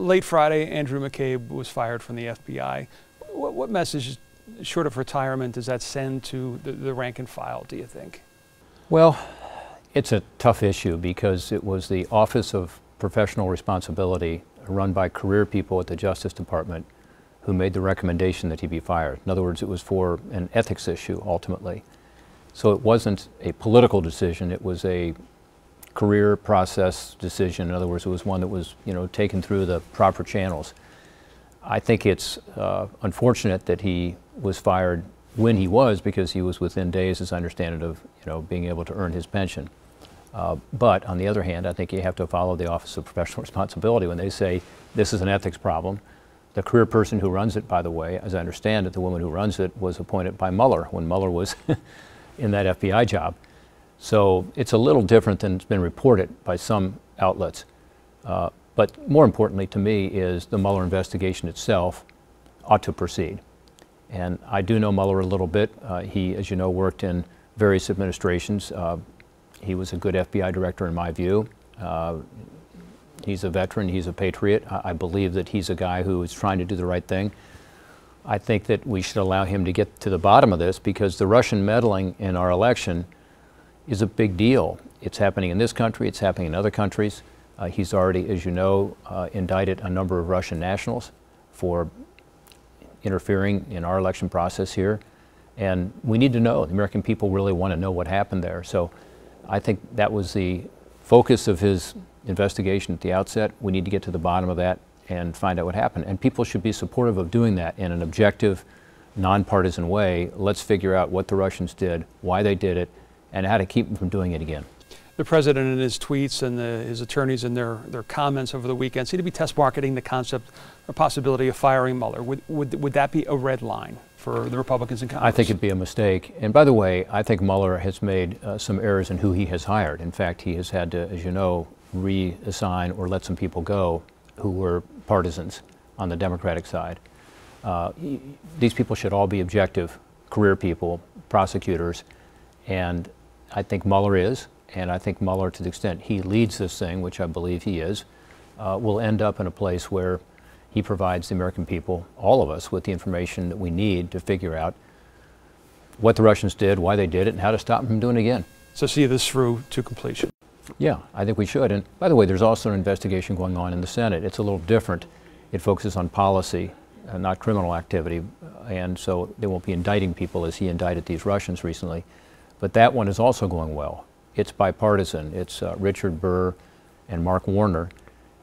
Late Friday, Andrew McCabe was fired from the FBI. What message, short of retirement, does that send to the rank and file, do you think? Well, it's a tough issue because it was the Office of Professional Responsibility run by career people at the Justice Department who made the recommendation that he be fired. In other words, it was for an ethics issue ultimately. So it wasn't a political decision, it was a career process decision. In other words, it was one that was, taken through the proper channels. I think it's unfortunate that he was fired when he was, because he was within days, as I understand it, of being able to earn his pension. But on the other hand, I think you have to follow the Office of Professional Responsibility when they say this is an ethics problem. The career person who runs it, by the way, as I understand it, the woman who runs it was appointed by Mueller when Mueller was in that FBI job. So it's a little different than it's been reported by some outlets. But more importantly to me is the Mueller investigation itself ought to proceed. And I do know Mueller a little bit. He, as you know, worked in various administrations. He was a good FBI director in my view. He's a veteran, he's a patriot. I believe that he's a guy who is trying to do the right thing. I think that we should allow him to get to the bottom of this, because the Russian meddling in our election is a big deal. It's happening in this country, it's happening in other countries. He's already, as you know, indicted a number of Russian nationals for interfering in our election process here. And we need to know, the American people really want to know what happened there. So I think that was the focus of his investigation at the outset. We need to get to the bottom of that and find out what happened. And people should be supportive of doing that in an objective, nonpartisan way. Let's figure out what the Russians did, why they did it, and how to keep them from doing it again. The president in his tweets and his attorneys in their comments over the weekend seem to be test marketing the concept or possibility of firing Mueller. Would that be a red line for the Republicans in Congress? I think it'd be a mistake. And by the way, I think Mueller has made some errors in who he has hired. In fact, he has had to, as you know, reassign or let some people go who were partisans on the Democratic side. These people should all be objective, career people, prosecutors, and I think Mueller is. And I think Mueller, to the extent he leads this thing, which I believe he is, will end up in a place where he provides the American people, all of us, with the information that we need to figure out what the Russians did, why they did it, and how to stop them from doing it again. So see this through to completion. Yeah, I think we should. And by the way, there's also an investigation going on in the Senate. It's a little different. It focuses on policy, not criminal activity, and so they won't be indicting people as he indicted these Russians recently. But that one is also going well. It's bipartisan. It's Richard Burr and Mark Warner,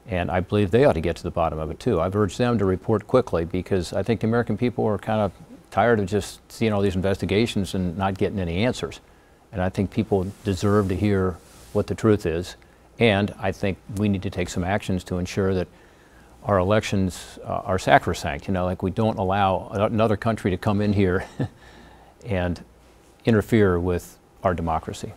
and I believe they ought to get to the bottom of it too. I've urged them to report quickly, because I think the American people are kind of tired of just seeing all these investigations and not getting any answers. And I think people deserve to hear what the truth is, and I think we need to take some actions to ensure that our elections are sacrosanct. Like we don't allow another country to come in here and interfere with our democracy.